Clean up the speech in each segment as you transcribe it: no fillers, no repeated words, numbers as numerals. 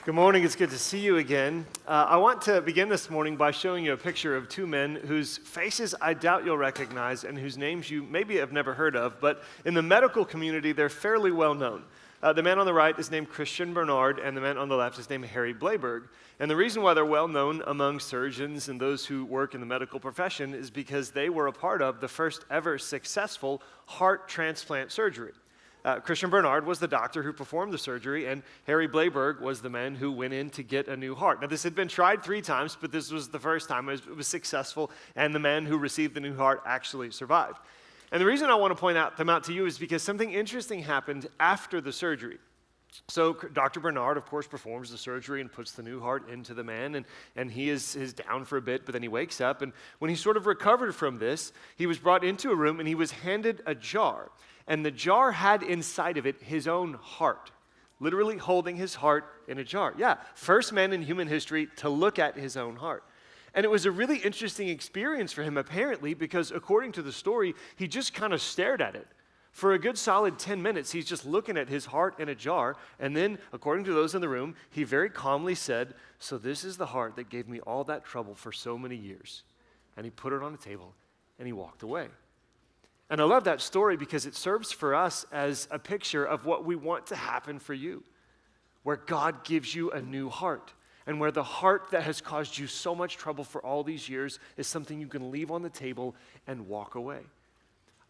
Good morning. It's good to see you again. I want to begin this morning by showing you a picture of two men whose faces I doubt you'll recognize and whose names you maybe have never heard of, but in the medical community, they're fairly well known. The man on the right is named Christian Bernard, and the man on the left is named Harry Blayberg. And the reason why they're well known among surgeons and those who work in the medical profession is because they were a part of the first ever successful heart transplant surgery. Christian Bernard was the doctor who performed the surgery, and Harry Blayberg was the man who went in to get a new heart. Now, this had been tried 3 times, but this was the first time it was successful, and the man who received the new heart actually survived. And the reason I want to point them out to you is because something interesting happened after the surgery. So Dr. Bernard, of course, performs the surgery and puts the new heart into the man, and he is down for a bit, but then he wakes up, and when he sort of recovered from this, he was brought into a room, and he was handed a jar. And the jar had inside of it his own heart, literally holding his heart in a jar. Yeah, first man in human history to look at his own heart. And it was a really interesting experience for him, apparently, because according to the story, he just kind of stared at it. For a good solid 10 minutes, he's just looking at his heart in a jar. And then, according to those in the room, he very calmly said, "So this is the heart that gave me all that trouble for so many years." And he put it on the table, and he walked away. And I love that story because it serves for us as a picture of what we want to happen for you, where God gives you a new heart, and where the heart that has caused you so much trouble for all these years is something you can leave on the table and walk away.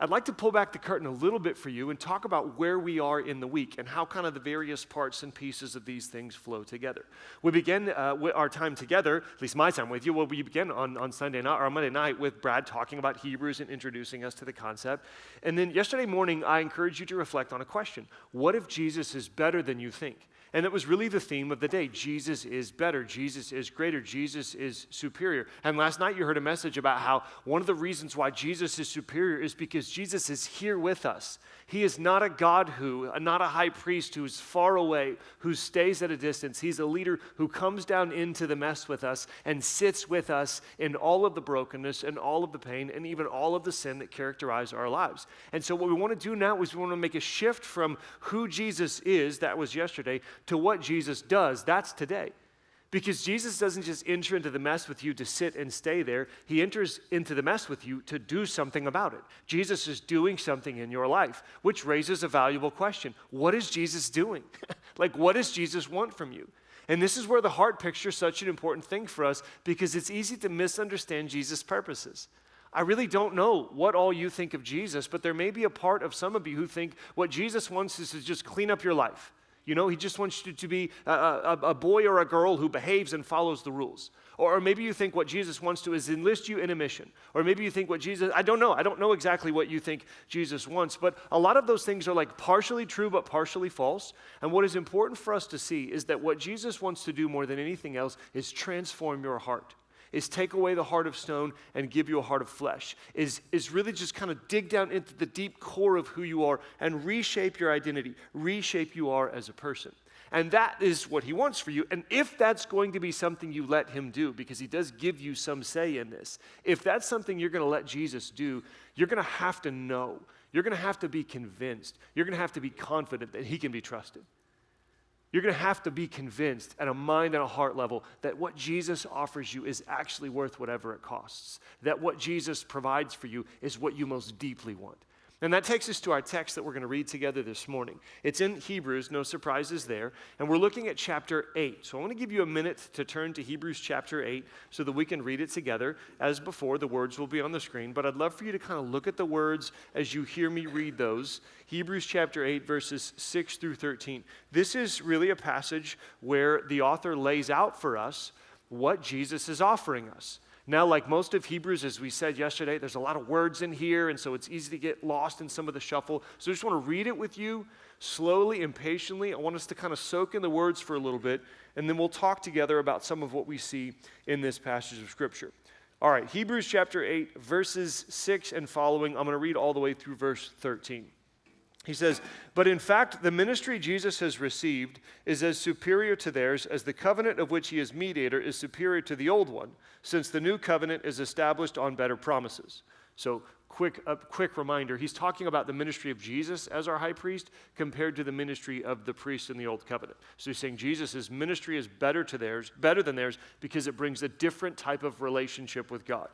I'd like to pull back the curtain a little bit for you and talk about where we are in the week and how kind of the various parts and pieces of these things flow together. We begin our time together, at least my time with you, we begin on Sunday night or Monday night with Brad talking about Hebrews and introducing us to the concept. And then yesterday morning, I encouraged you to reflect on a question. What if Jesus is better than you think? And it was really the theme of the day. Jesus is better. Jesus is greater. Jesus is superior. And last night you heard a message about how one of the reasons why Jesus is superior is because Jesus is here with us. He is not a God not a high priest who is far away, who stays at a distance. He's a leader who comes down into the mess with us and sits with us in all of the brokenness and all of the pain and even all of the sin that characterize our lives. And so what we want to do now is we want to make a shift from who Jesus is, that was yesterday, to what Jesus does, that's today. Because Jesus doesn't just enter into the mess with you to sit and stay there. He enters into the mess with you to do something about it. Jesus is doing something in your life, which raises a valuable question. What is Jesus doing? What does Jesus want from you? And this is where the heart picture is such an important thing for us because it's easy to misunderstand Jesus' purposes. I really don't know what all you think of Jesus, but there may be a part of some of you who think what Jesus wants is to just clean up your life. You know, he just wants you to be a boy or a girl who behaves and follows the rules. Or maybe you think what Jesus wants to is enlist you in a mission. Or maybe you think I don't know. I don't know exactly what you think Jesus wants. But a lot of those things are partially true but partially false. And what is important for us to see is that what Jesus wants to do more than anything else is transform your heart. Is take away the heart of stone and give you a heart of flesh, is really just kind of dig down into the deep core of who you are and reshape your identity, reshape you are as a person. And that is what he wants for you. And if that's going to be something you let him do, because he does give you some say in this, if that's something you're going to let Jesus do, you're going to have to know. You're going to have to be convinced. You're going to have to be confident that he can be trusted. You're going to have to be convinced at a mind and a heart level that what Jesus offers you is actually worth whatever it costs. That what Jesus provides for you is what you most deeply want. And that takes us to our text that we're going to read together this morning. It's in Hebrews, no surprises there, and we're looking at chapter 8. So I want to give you a minute to turn to Hebrews chapter 8 so that we can read it together. As before, the words will be on the screen, but I'd love for you to kind of look at the words as you hear me read those. Hebrews chapter 8, verses 6 through 13. This is really a passage where the author lays out for us what Jesus is offering us. Now, like most of Hebrews, as we said yesterday, there's a lot of words in here, and so it's easy to get lost in some of the shuffle. So I just want to read it with you slowly and patiently. I want us to kind of soak in the words for a little bit, and then we'll talk together about some of what we see in this passage of Scripture. All right, Hebrews chapter 8, verses 6 and following. I'm going to read all the way through verse 13. He says, "But in fact, the ministry Jesus has received is as superior to theirs as the covenant of which he is mediator is superior to the old one, since the new covenant is established on better promises." So quick reminder, he's talking about the ministry of Jesus as our high priest compared to the ministry of the priests in the Old Covenant. So he's saying Jesus' ministry is better than theirs because it brings a different type of relationship with God.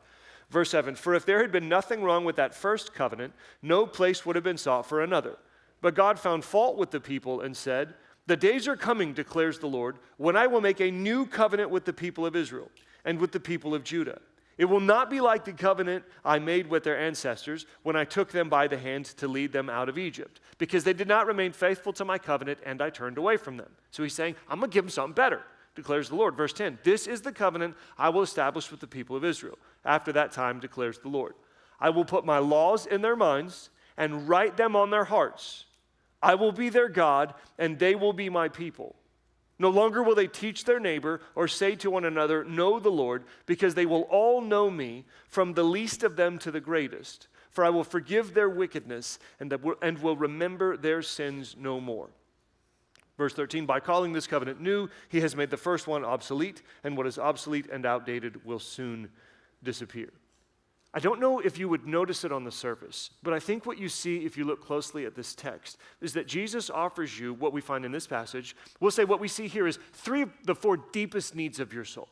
Verse 7, for if there had been nothing wrong with that first covenant, no place would have been sought for another. But God found fault with the people and said, the days are coming, declares the Lord, when I will make a new covenant with the people of Israel and with the people of Judah. It will not be like the covenant I made with their ancestors when I took them by the hand to lead them out of Egypt, because they did not remain faithful to my covenant and I turned away from them. So he's saying, I'm going to give them something better, declares the Lord. Verse 10, this is the covenant I will establish with the people of Israel. After that time, declares the Lord, I will put my laws in their minds and write them on their hearts. I will be their God and they will be my people. No longer will they teach their neighbor or say to one another, know the Lord, because they will all know me, from the least of them to the greatest. For I will forgive their wickedness and will remember their sins no more. Verse 13, by calling this covenant new, he has made the first one obsolete, and what is obsolete and outdated will soon disappear. I don't know if you would notice it on the surface, but I think what you see if you look closely at this text is that Jesus offers you what we find in this passage. We'll say what we see here is 3 of the 4 deepest needs of your soul.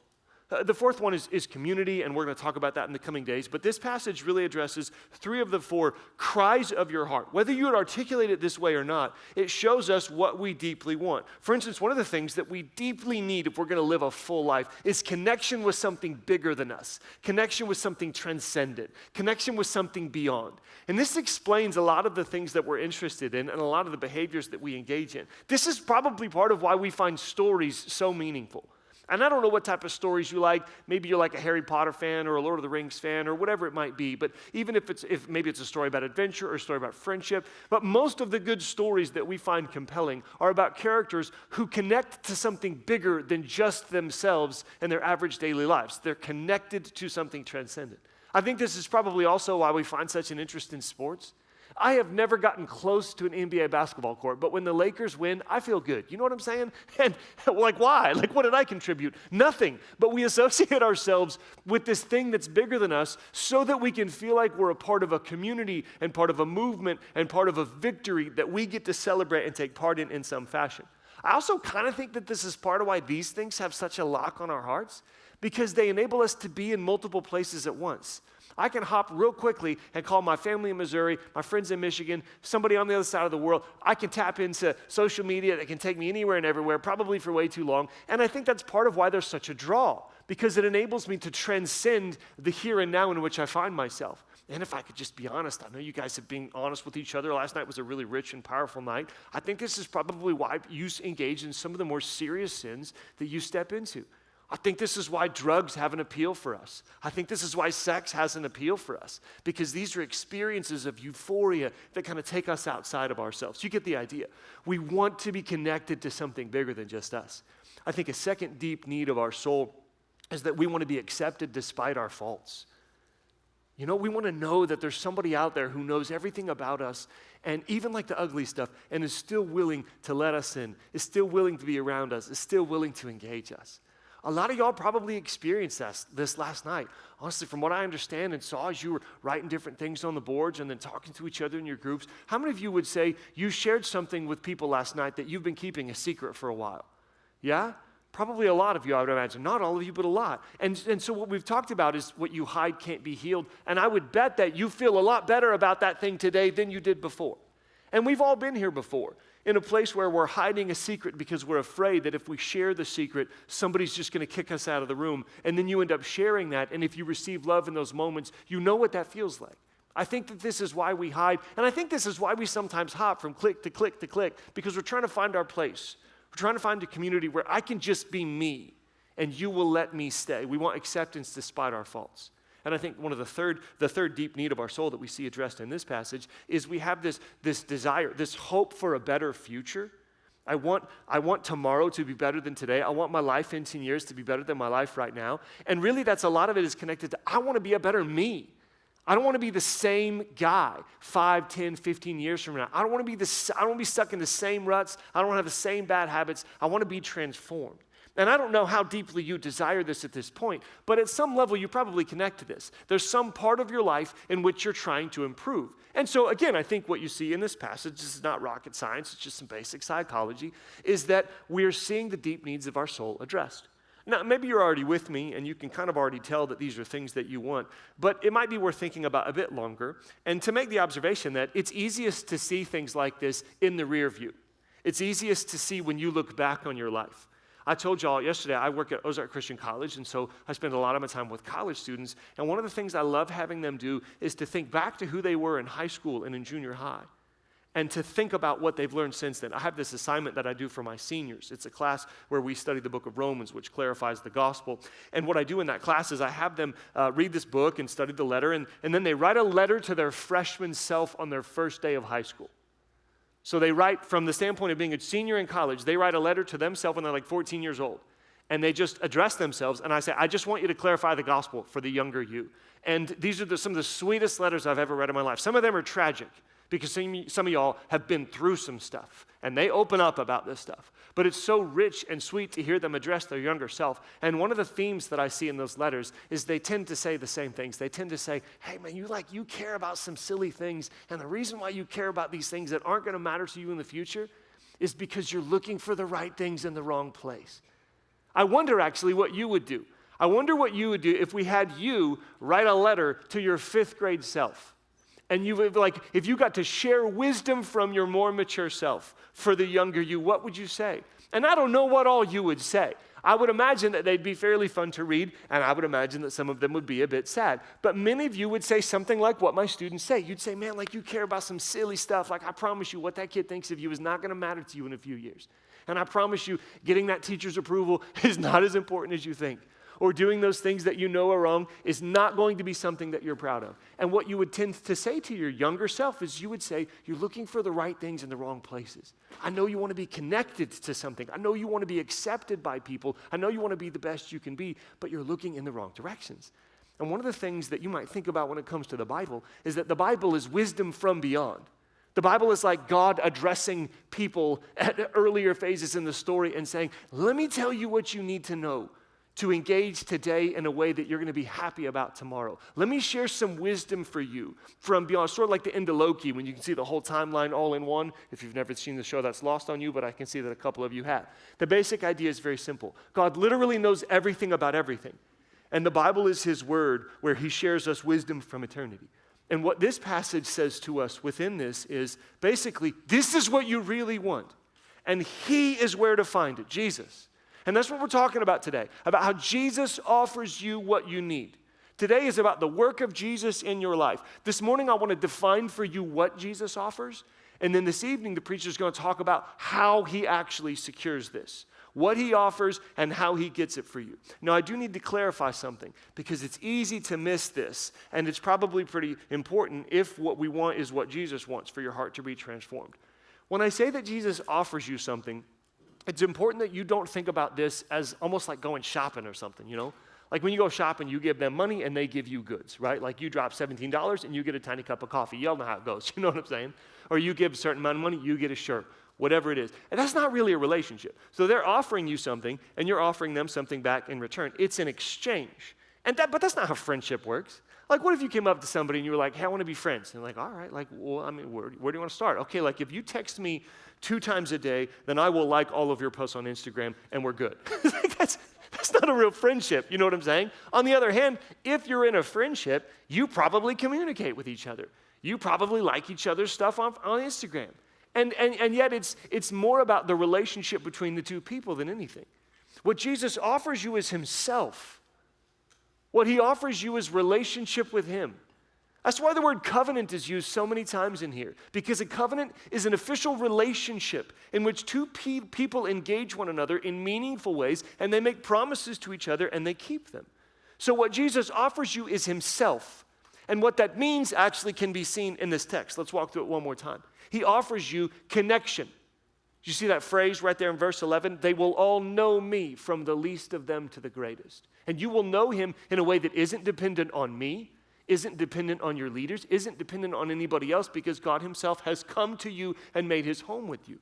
The fourth one is community, and we're going to talk about that in the coming days. But this passage really addresses 3 of the 4 cries of your heart. Whether you would articulate it this way or not, it shows us what we deeply want. For instance, one of the things that we deeply need if we're going to live a full life is connection with something bigger than us, connection with something transcendent, connection with something beyond. And this explains a lot of the things that we're interested in and a lot of the behaviors that we engage in. This is probably part of why we find stories so meaningful. And I don't know what type of stories you like. Maybe you're like a Harry Potter fan or a Lord of the Rings fan or whatever it might be. But even if maybe it's a story about adventure or a story about friendship. But most of the good stories that we find compelling are about characters who connect to something bigger than just themselves and their average daily lives. They're connected to something transcendent. I think this is probably also why we find such an interest in sports. I have never gotten close to an NBA basketball court, but when the Lakers win, I feel good. You know what I'm saying? And like, why? Like, what did I contribute? Nothing. But we associate ourselves with this thing that's bigger than us so that we can feel like we're a part of a community and part of a movement and part of a victory that we get to celebrate and take part in some fashion. I also kind of think that this is part of why these things have such a lock on our hearts, because they enable us to be in multiple places at once. I can hop real quickly and call my family in Missouri, my friends in Michigan, somebody on the other side of the world. I can tap into social media that can take me anywhere and everywhere, probably for way too long. And I think that's part of why there's such a draw, because it enables me to transcend the here and now in which I find myself. And if I could just be honest, I know you guys have been honest with each other. Last night was a really rich and powerful night. I think this is probably why you engage in some of the more serious sins that you step into. I think this is why drugs have an appeal for us. I think this is why sex has an appeal for us, because these are experiences of euphoria that kind of take us outside of ourselves. You get the idea. We want to be connected to something bigger than just us. I think a second deep need of our soul is that we want to be accepted despite our faults. You know, we want to know that there's somebody out there who knows everything about us, and even like the ugly stuff, and is still willing to let us in, is still willing to be around us, is still willing to engage us. A lot of y'all probably experienced this last night. Honestly, from what I understand and saw as you were writing different things on the boards and then talking to each other in your groups, how many of you would say you shared something with people last night that you've been keeping a secret for a while? Yeah? Probably a lot of you, I would imagine. Not all of you, but a lot. And so what we've talked about is what you hide can't be healed. And I would bet that you feel a lot better about that thing today than you did before. And we've all been here before, in a place where we're hiding a secret because we're afraid that if we share the secret, somebody's just going to kick us out of the room. And then you end up sharing that. And if you receive love in those moments, you know what that feels like. I think that this is why we hide. And I think this is why we sometimes hop from click to click to click, because we're trying to find our place. We're trying to find a community where I can just be me and you will let me stay. We want acceptance despite our faults. And I think one of the third deep need of our soul that we see addressed in this passage is we have this desire, this hope for a better future. I want tomorrow to be better than today. I want my life in 10 years to be better than my life right now. And really that's a lot of it is connected to I want to be a better me. I don't want to be the same guy 5, 10, 15 years from now. I don't want to be stuck in the same ruts. I don't want to have the same bad habits. I want to be transformed. And I don't know how deeply you desire this at this point, but at some level you probably connect to this. There's some part of your life in which you're trying to improve. And so again, I think what you see in this passage, this is not rocket science, it's just some basic psychology, is that we're seeing the deep needs of our soul addressed. Now, maybe you're already with me and you can kind of already tell that these are things that you want, but it might be worth thinking about a bit longer and to make the observation that it's easiest to see things like this in the rear view. It's easiest to see when you look back on your life. I told y'all yesterday, I work at Ozark Christian College, and so I spend a lot of my time with college students, and one of the things I love having them do is to think back to who they were in high school and in junior high, and to think about what they've learned since then. I have this assignment that I do for my seniors. It's a class where we study the book of Romans, which clarifies the gospel, and what I do in that class is I have them read this book and study the letter, and then they write a letter to their freshman self on their first day of high school. So they write, from the standpoint of being a senior in college, they write a letter to themselves when they're like 14 years old. And they just address themselves, and I say, I just want you to clarify the gospel for the younger you. And these are some of the sweetest letters I've ever read in my life. Some of them are tragic, because some of y'all have been through some stuff, and they open up about this stuff. But it's so rich and sweet to hear them address their younger self. And one of the themes that I see in those letters is they tend to say the same things. They tend to say, hey man, you care about some silly things, and the reason why you care about these things that aren't going to matter to you in the future is because you're looking for the right things in the wrong place. I wonder actually what you would do. I wonder what you would do if we had you write a letter to your 5th grade self. And you would, like, if you got to share wisdom from your more mature self for the younger you, what would you say? And I don't know what all you would say. I would imagine that they'd be fairly fun to read, and I would imagine that some of them would be a bit sad. But many of you would say something like what my students say. You'd say, man, like you care about some silly stuff. Like I promise you what that kid thinks of you is not going to matter to you in a few years. And I promise you getting that teacher's approval is not as important as you think. Or doing those things that you know are wrong is not going to be something that you're proud of. And what you would tend to say to your younger self is you would say, you're looking for the right things in the wrong places. I know you want to be connected to something. I know you want to be accepted by people. I know you want to be the best you can be, but you're looking in the wrong directions. And one of the things that you might think about when it comes to the Bible is that the Bible is wisdom from beyond. The Bible is like God addressing people at earlier phases in the story and saying, let me tell you what you need to know to engage today in a way that you're going to be happy about tomorrow. Let me share some wisdom for you from beyond, sort of like the end of Loki, when you can see the whole timeline all in one. If you've never seen the show, that's lost on you, but I can see that a couple of you have. The basic idea is very simple. God literally knows everything about everything. And the Bible is his word where he shares us wisdom from eternity. And what this passage says to us within this is basically, this is what you really want. And he is where to find it, Jesus. And that's what we're talking about today, about how Jesus offers you what you need. Today is about the work of Jesus in your life. This morning, I want to define for you what Jesus offers. And then this evening, the preacher is going to talk about how he actually secures this, what he offers and how he gets it for you. Now, I do need to clarify something because it's easy to miss this, and it's probably pretty important if what we want is what Jesus wants for your heart to be transformed. When I say that Jesus offers you something, it's important that you don't think about this as almost like going shopping or something, you know? Like when you go shopping, you give them money and they give you goods, right? Like you drop $17 and you get a tiny cup of coffee. You all know how it goes, you know what I'm saying? Or you give a certain amount of money, you get a shirt, whatever it is. And that's not really a relationship. So they're offering you something and you're offering them something back in return. It's an exchange. But that's not how friendship works. Like what if you came up to somebody and you were like, hey, I want to be friends. And they're like, all right, like, well, I mean, where do you want to start? Okay, like if you text me 2 times a day, then I will like all of your posts on Instagram and we're good. That's not a real friendship, you know what I'm saying? On the other hand, if you're in a friendship, you probably communicate with each other. You probably like each other's stuff on Instagram. And yet it's more about the relationship between the two people than anything. What Jesus offers you is himself. What he offers you is relationship with him. That's why the word covenant is used so many times in here, because a covenant is an official relationship in which two people engage one another in meaningful ways, and they make promises to each other, and they keep them. So what Jesus offers you is himself. And what that means actually can be seen in this text. Let's walk through it one more time. He offers you connection. Do you see that phrase right there in verse 11? They will all know me, from the least of them to the greatest. And you will know him in a way that isn't dependent on me, isn't dependent on your leaders, isn't dependent on anybody else, because God himself has come to you and made his home with you.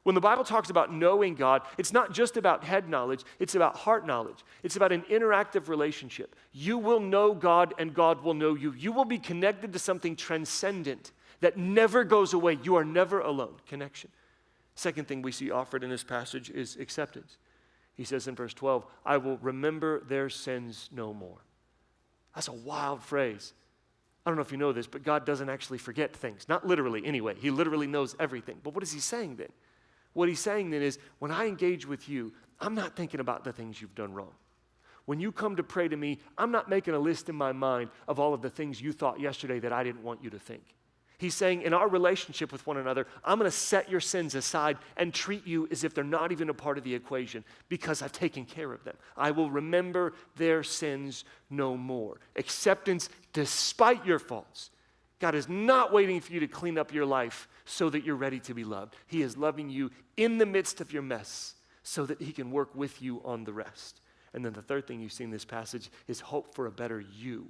When the Bible talks about knowing God, it's not just about head knowledge, it's about heart knowledge. It's about an interactive relationship. You will know God and God will know you. You will be connected to something transcendent that never goes away. You are never alone. Connection. Second thing we see offered in this passage is acceptance. He says in verse 12, I will remember their sins no more. That's a wild phrase. I don't know if you know this, but God doesn't actually forget things. Not literally anyway. He literally knows everything. But what is he saying then? What he's saying then is, when I engage with you, I'm not thinking about the things you've done wrong. When you come to pray to me, I'm not making a list in my mind of all of the things you thought yesterday that I didn't want you to think. He's saying, in our relationship with one another, I'm going to set your sins aside and treat you as if they're not even a part of the equation because I've taken care of them. I will remember their sins no more. Acceptance despite your faults. God is not waiting for you to clean up your life so that you're ready to be loved. He is loving you in the midst of your mess so that he can work with you on the rest. And then the third thing you see in this passage is hope for a better you.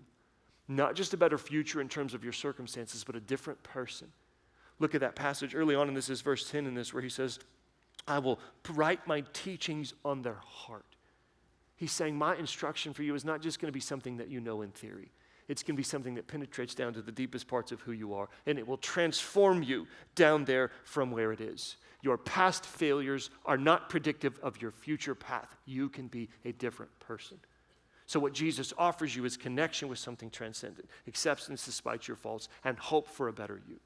Not just a better future in terms of your circumstances, but a different person. Look at that passage early on, and this is verse 10 in this, where he says, I will write my teachings on their heart. He's saying my instruction for you is not just going to be something that you know in theory. It's going to be something that penetrates down to the deepest parts of who you are, and it will transform you down there from where it is. Your past failures are not predictive of your future path. You can be a different person. So what Jesus offers you is connection with something transcendent, acceptance despite your faults, and hope for a better you.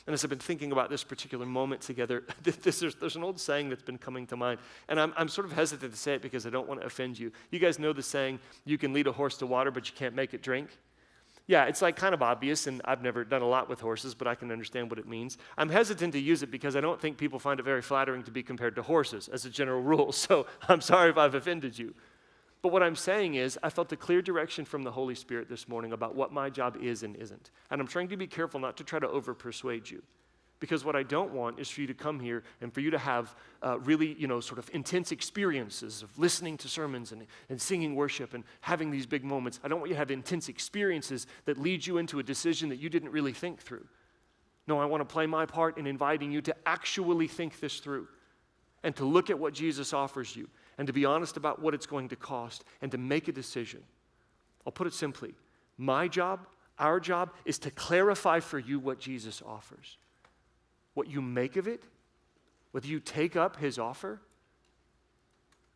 And as I've been thinking about this particular moment together, there's an old saying that's been coming to mind, and I'm sort of hesitant to say it because I don't want to offend you. You guys know the saying, you can lead a horse to water, but you can't make it drink? Yeah, it's like kind of obvious, and I've never done a lot with horses, but I can understand what it means. I'm hesitant to use it because I don't think people find it very flattering to be compared to horses as a general rule, so I'm sorry if I've offended you. But what I'm saying is, I felt a clear direction from the Holy Spirit this morning about what my job is and isn't. And I'm trying to be careful not to try to over-persuade you. Because what I don't want is for you to come here and for you to have really, sort of intense experiences of listening to sermons and singing worship and having these big moments. I don't want you to have intense experiences that lead you into a decision that you didn't really think through. No, I want to play my part in inviting you to actually think this through and to look at what Jesus offers you and to be honest about what it's going to cost and to make a decision. I'll put it simply. My job, our job, is to clarify for you what Jesus offers. What you make of it, whether you take up his offer,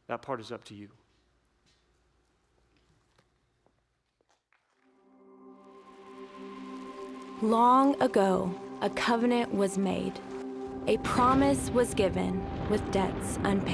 that part is up to you. Long ago, a covenant was made. A promise was given with debts unpaid.